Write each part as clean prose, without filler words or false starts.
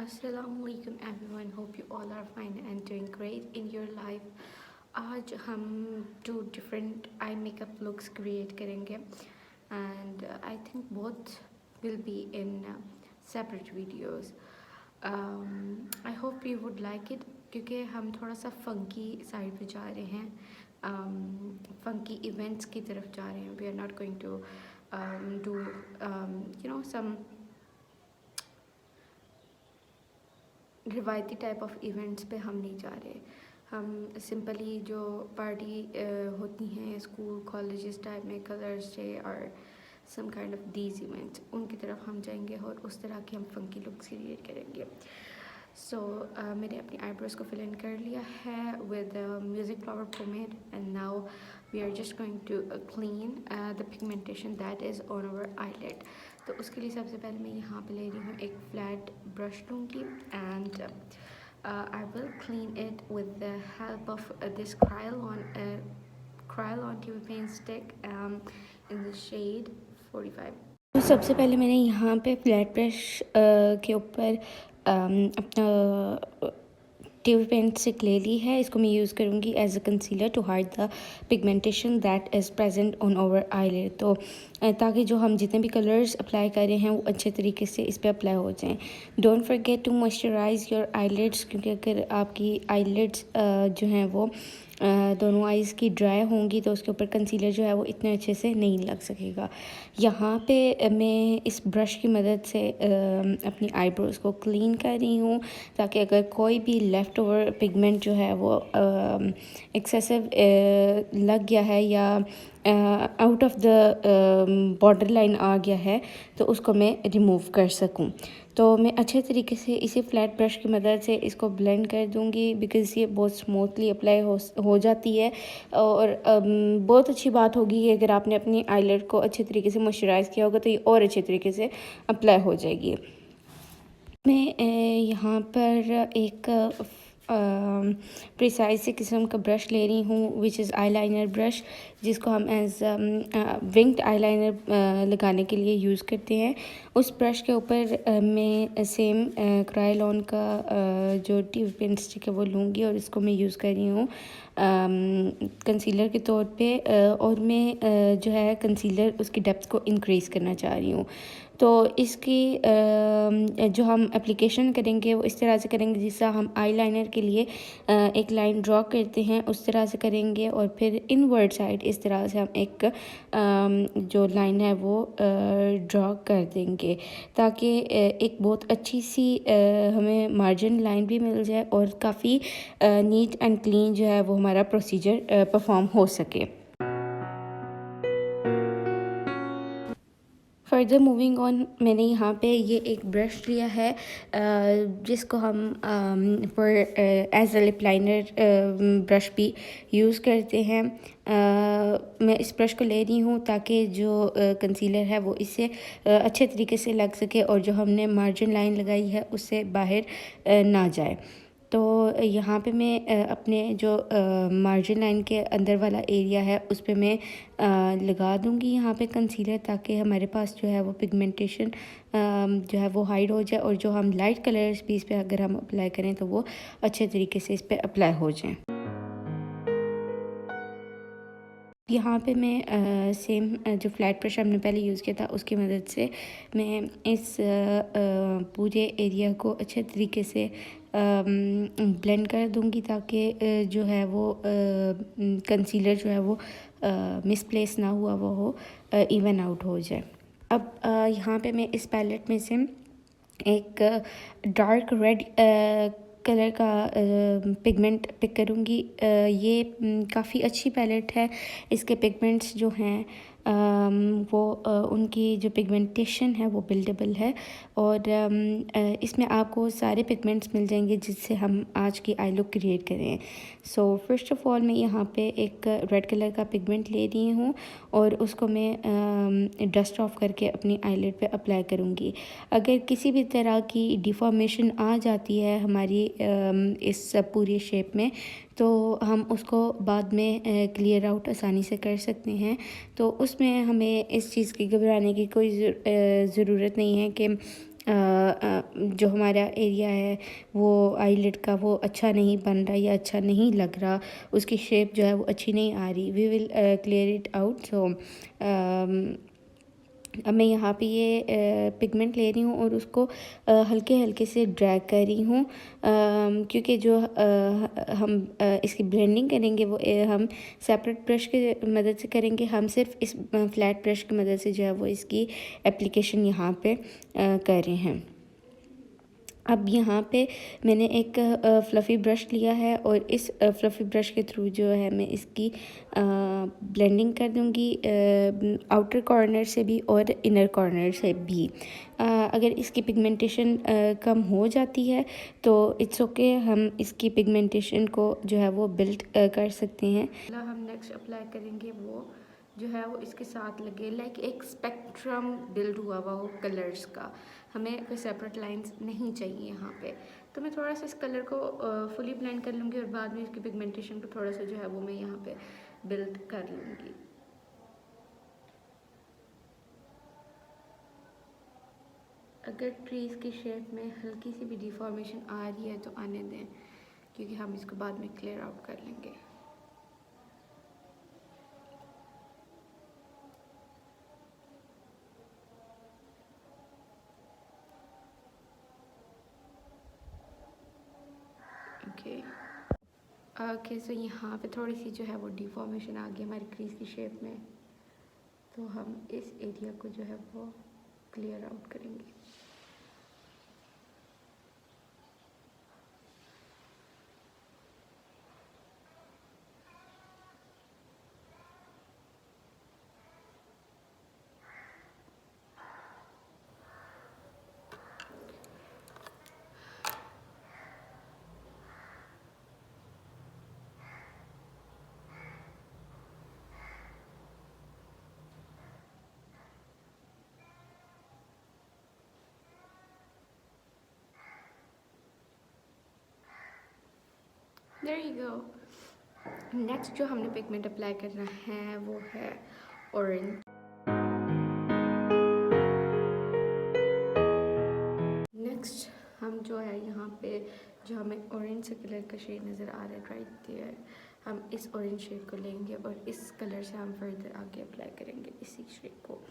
Assalamualaikum everyone. Hope you all are fine and doing great in your life. आज हम two different eye makeup looks create करेंगे and I think both will be in separate videos. I hope you would like it क्योंकि हम थोड़ा सा funky side पे जा रहे हैं, फंकी इवेंट्स की तरफ जा रहे हैं. We are not going to do some रिवायती टाइप ऑफ इवेंट्स पे हम नहीं जा रहे. हम सिंपली जो पार्टी होती हैं स्कूल कॉलेजेस टाइप में, कलर्स डे और some kind of these events, उनकी तरफ हम जाएंगे और उस तरह के हम फंकी लुक्स क्रिएट करेंगे. सो मैंने अपनी आईब्रोज को फिल इन कर लिया है with music flower pomade and now we are just going to clean the pigmentation that is on our eyelid. तो उसके लिए सबसे पहले मैं यहाँ पे ले रही हूँ एक फ्लैट ब्रश लूँगी and I will clean it with the help of this Kryolan TV Paint Stick in the shade 45. तो सबसे पहले मैंने यहाँ पे फ्लैट ब्रश के ऊपर अपना ट्यूब पेंट स्टिक ले ली है. इसको मैं यूज़ करूँगी as a concealer to hide the pigmentation that is present on our eyelid. तो ताकि जो हम जितने भी कलर्स अप्लाई कर रहे हैं वो अच्छे तरीके से इस पर अप्लाई हो जाएं. Don't forget to moisturise your eyelids, क्योंकि अगर आपकी आईलिड्स जो हैं वो दोनों आइज़ की ड्राई होंगी तो उसके ऊपर कंसीलर जो है वो इतने अच्छे से नहीं लग सकेगा. यहाँ पे मैं इस ब्रश की मदद से अपनी आईब्रोज़ को क्लीन कर रही हूँ ताकि अगर कोई भी लेफ़्ट ओवर पिगमेंट जो है वो एक्सेसिव लग गया है या out of the border line आ गया है तो उसको मैं रिमूव कर सकूं. तो मैं अच्छे तरीके से इसी फ्लैट ब्रश की मदद से इसको ब्लेंड कर दूंगी बिकॉज़ ये बहुत स्मूथली अप्लाई हो जाती है. और बहुत अच्छी बात होगी कि अगर आपने अपनी आईलिड को अच्छे तरीके से मॉइस्चराइज़ किया होगा तो ये और अच्छे तरीके से अप्लाई हो जाएगी. मैं यहाँ पर एक प्रिसाइज से किस्म का ब्रश ले रही हूँ विच इज़ आईलाइनर ब्रश, जिसको हम एज विंग्ड आईलाइनर लगाने के लिए यूज़ करते हैं. उस ब्रश के ऊपर मैं सेम क्रायोलन का जो ट्यूब पेंट स्टिक है वो लूँगी और इसको मैं यूज़ कर रही हूँ कंसीलर के तौर पे. और मैं जो है कंसीलर उसकी डेप्थ को इंक्रीज़ करना चाह रही हूँ. तो इसकी जो हम एप्लीकेशन करेंगे वो इस तरह से करेंगे जिससे हम आईलाइनर के लिए एक लाइन ड्रॉ करते हैं उस तरह से करेंगे और फिर इनवर्ड साइड इस तरह से हम एक जो लाइन है वो ड्रॉ कर देंगे ताकि एक बहुत अच्छी सी हमें मार्जिन लाइन भी मिल जाए और काफ़ी नीट एंड क्लीन जो है वो हमारा प्रोसीजर परफॉर्म हो सके. फर्दर मूविंग ऑन, मैंने यहाँ पे ये एक ब्रश लिया है जिसको हम for as a lip liner brush भी यूज़ करते हैं. मैं इस ब्रश को ले रही हूँ ताकि जो कंसीलर है वो इससे अच्छे तरीके से लग सके और जो हमने मार्जिन लाइन लगाई है उससे बाहर ना जाए. तो यहाँ पे मैं अपने जो मार्जिन लाइन के अंदर वाला एरिया है उस पे मैं लगा दूँगी यहाँ पे कंसीलर ताकि हमारे पास जो है वो पिगमेंटेशन जो है वो हाइड हो जाए और जो हम लाइट कलर्स भी इस पे अगर हम अप्लाई करें तो वो अच्छे तरीके से इस पे अप्लाई हो जाएं. यहाँ पे मैं सेम जो फ्लैट ब्रश हमने पहले यूज़ किया था उसकी मदद से मैं इस पूरे एरिया को अच्छे तरीके से ब्लेंड कर दूँगी ताकि जो है वो कंसीलर जो है वो मिसप्लेस ना हुआ वो हो, इवन आउट हो जाए. अब यहाँ पे मैं इस पैलेट में से एक डार्क रेड कलर का पिगमेंट पिक करूँगी. ये काफ़ी अच्छी पैलेट है. इसके पिगमेंट्स जो हैं वो उनकी जो पिगमेंटेशन है वो बिल्डेबल है और इसमें आपको सारे पिगमेंट्स मिल जाएंगे जिससे हम आज की आई लुक क्रिएट करें. सो फर्स्ट ऑफ ऑल मैं यहाँ पे एक रेड कलर का पिगमेंट ले रही हूँ और उसको मैं डस्ट ऑफ करके अपनी आईलिड पे अप्लाई करूँगी. अगर किसी भी तरह की डिफॉर्मेशन आ जाती है हमारी इस पूरी शेप में तो हम उसको बाद में क्लियर आउट आसानी से कर सकते हैं. तो उसमें हमें इस चीज़ की घबराने की कोई ज़रूरत नहीं है कि जो हमारा एरिया है वो आईलिड का वो अच्छा नहीं बन रहा या अच्छा नहीं लग रहा, उसकी शेप जो है वो अच्छी नहीं आ रही। We will clear it out. So अब मैं यहाँ पे ये पिगमेंट ले रही हूँ और उसको हल्के हल्के से ड्रैग कर रही हूँ, क्योंकि जो हम इसकी ब्लेंडिंग करेंगे वो हम सेपरेट ब्रश की मदद से करेंगे। हम सिर्फ इस फ्लैट ब्रश की मदद से जो है वो इसकी एप्लीकेशन यहाँ पे कर रहे हैं। अब यहाँ पे मैंने एक फ्लफ़ी ब्रश लिया है और इस फ्लफ़ी ब्रश के थ्रू जो है मैं इसकी ब्लेंडिंग कर दूँगी, आउटर कॉर्नर से भी और इनर कॉर्नर से भी। अगर इसकी पिगमेंटेशन कम हो जाती है तो इट्स ओके, हम इसकी पिगमेंटेशन को जो है वो बिल्ड कर सकते हैं। हम नेक्स्ट अप्लाई करेंगे वो जो है वो इसके साथ लगे, लाइक एक स्पेक्ट्रम बिल्ड हुआ हो कलर्स का। हमें कोई सेपरेट लाइंस नहीं चाहिए यहाँ पे। तो मैं थोड़ा सा इस कलर को फुली ब्लेंड कर लूँगी और बाद में इसकी पिगमेंटेशन को थोड़ा सा जो है वो मैं यहाँ पे बिल्ड कर लूँगी। अगर ट्रीज़ की शेप में हल्की सी भी डिफॉर्मेशन आ रही है तो आने दें, क्योंकि हम इसको बाद में क्लियर आउट कर लेंगे। ओके सो यहाँ पे थोड़ी सी जो है वो डिफॉर्मेशन आ गई हमारी क्रीज की शेप में, तो हम इस एरिया को जो है वो क्लियर आउट करेंगे। There you go. नेक्स्ट जो हमने पिगमेंट अप्लाई करना है वो है ऑरेंज। नेक्स्ट हम जो है यहाँ पे जो हमें ऑरेंज से कलर का शेड नज़र आ रहा है राइट देयर, हम इस ऑरेंज शेड को लेंगे और इस कलर से हम फर्दर आगे अप्लाई करेंगे इसी शेड को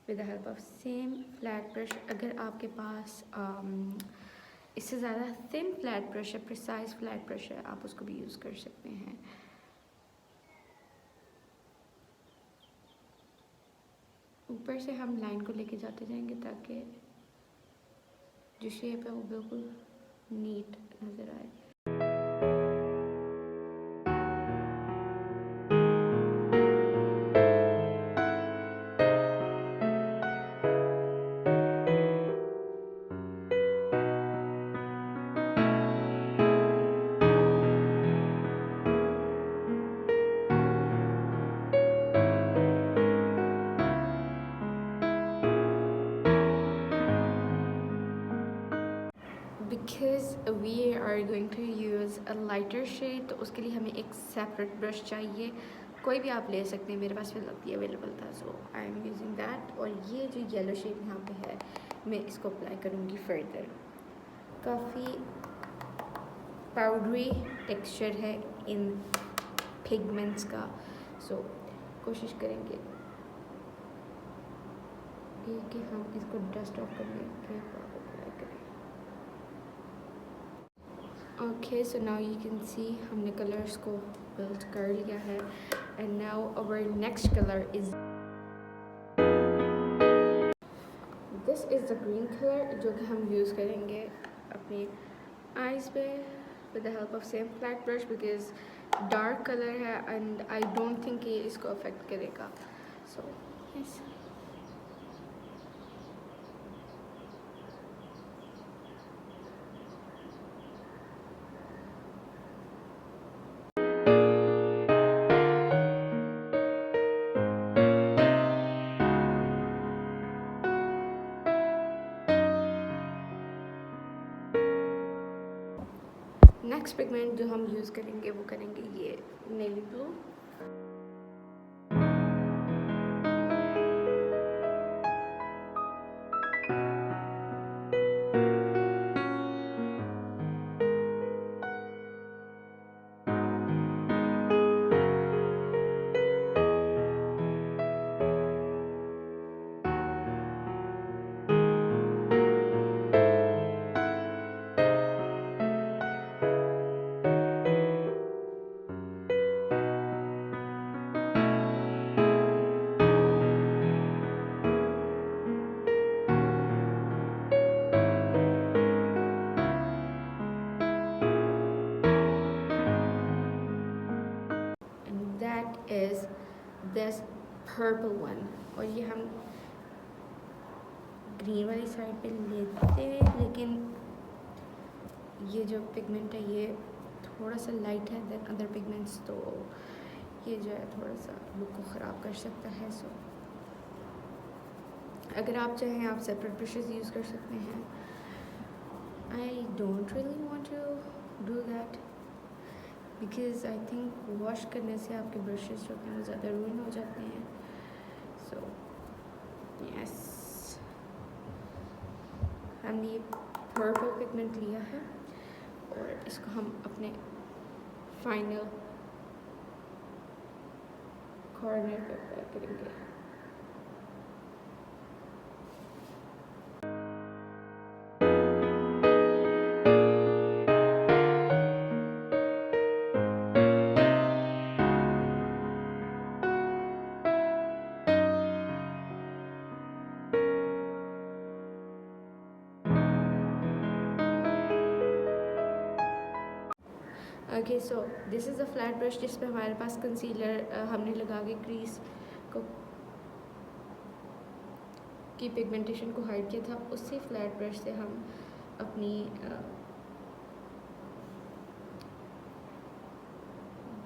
with the help of same flat brush. अगर आपके पास इससे ज़्यादा थिन फ्लैट ब्रश है, प्रिसाइज फ्लैट ब्रश है, आप उसको भी यूज़ कर सकते हैं। ऊपर से हम लाइन को लेके जाते जाएंगे ताकि जो शेप है वो बिल्कुल नीट नज़र आए। Because we are going to use a lighter shade, तो उसके लिए हमें एक सेपरेट ब्रश चाहिए। कोई भी आप ले सकते हैं, मेरे पास फिलहाल ये अवेलेबल था, सो आई एम यूजिंग दैट। और ये जो येलो शेड यहाँ पे है मैं इसको अप्लाई करूँगी फर्दर। काफ़ी पाउडरी टेक्सचर है इन पिगमेंट्स का, सो कोशिश करेंगे कि हम इसको डस्ट ऑफ करने के बाद अप्लाई करें। Okay so now you can see हमने कलर्स को बिल्ड कर लिया है and now our next colour is this is the green colour जो कि हम यूज़ करेंगे अपनी आईज पे with the help of same flat brush, because dark colour है एंड आई डोंट थिंक ये इसको अफेक्ट करेगा। सो यस नेक्स्ट पिगमेंट जो हम यूज़ करेंगे वो करेंगे ये navy blue. that is this purple one, और ये हम ग्रीन वाली साइड पे लेते हैं, लेकिन ये जो पिगमेंट है ये थोड़ा सा लाइट है देन अदर पिगमेंट्स, तो ये जो है थोड़ा सा लुक को ख़राब कर सकता है। सो अगर आप चाहें आप सेपरेट ब्रशेस यूज़ कर सकते हैं। I don't really want to do that because I think wash करने से आपके ब्रशेस जो हैं वो ज़्यादा रूइन हो जाते हैं। सो यस, हमने ये पर्पल पिगमेंट लिया है और इसको हम अपने फाइनल कॉर्नर पे अप्लाई करेंगे। Okay, so this is a flat brush जिस पे हमारे पास कंसीलर हमने लगा के क्रीज को की पिगमेंटेशन को हाइड किया था। उसी फ्लैट ब्रश से हम अपनी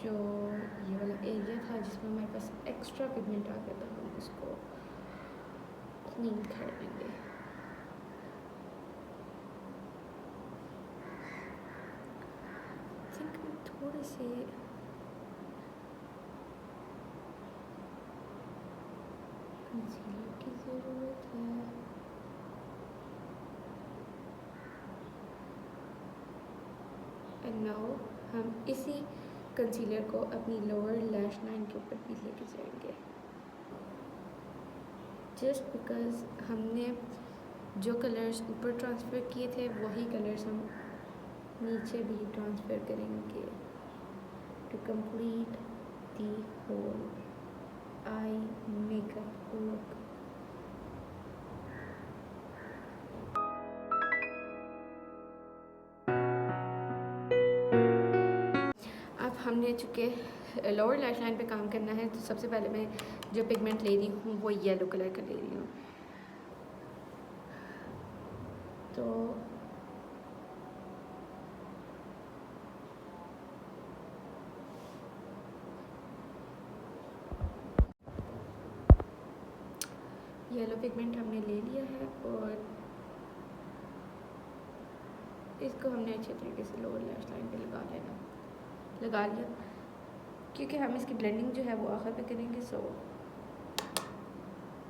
जो ये वाला एरिया था जिसमें हमारे पास एक्स्ट्रा पिगमेंट आ गया था, हम उसको क्लीन कर लेंगे। थोड़े से कंसीलर की ज़रूरत है। एंड नाउ हम इसी कंसीलर को अपनी लोअर लैश लाइन के ऊपर भी लेके जाएंगे, जस्ट बिकॉज हमने जो कलर्स ऊपर ट्रांसफ़र किए थे वही कलर्स हम नीचे भी ट्रांसफ़र करेंगे to complete the whole eye makeup look. अब हमने चूँकि लोअर लैश लाइन पे काम करना है, तो सबसे पहले मैं जो पिगमेंट ले रही हूँ वो येलो कलर का ले रही हूँ। तो येलो पिगमेंट हमने ले लिया है और इसको हमने अच्छे तरीके से लोअर लैश लाइन पे लगा लिया, क्योंकि हम इसकी ब्लेंडिंग जो है वो आखिर पे करेंगे। So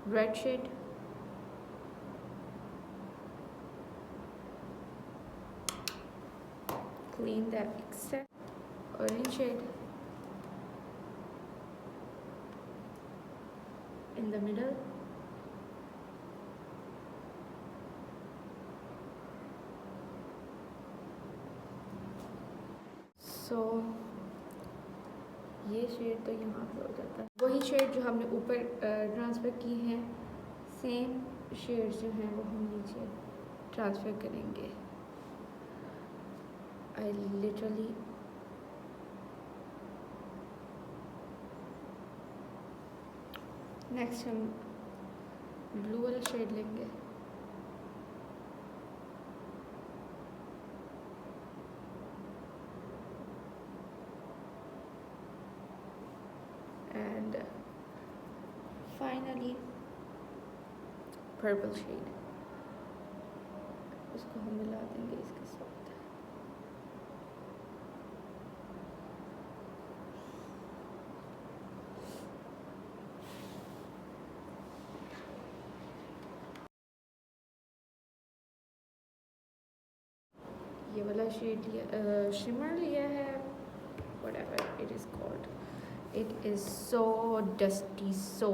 red shade, clean the excess, orange shade in the middle, so ये शेड तो यहाँ पे हो जाता है। वही शेड जो हमने ऊपर ट्रांसफ़र की है, सेम शेड्स जो हैं वो हम नीचे ट्रांसफ़र करेंगे। I literally नेक्स्ट हम ब्लू वाला शेड लेंगे, एंड फाइनली पर्पल शेड, उसको हम मिला देंगे इसके साथ। ये वाला शेड लिया, शिमर लिया है, whatever it is called, it is so dusty, so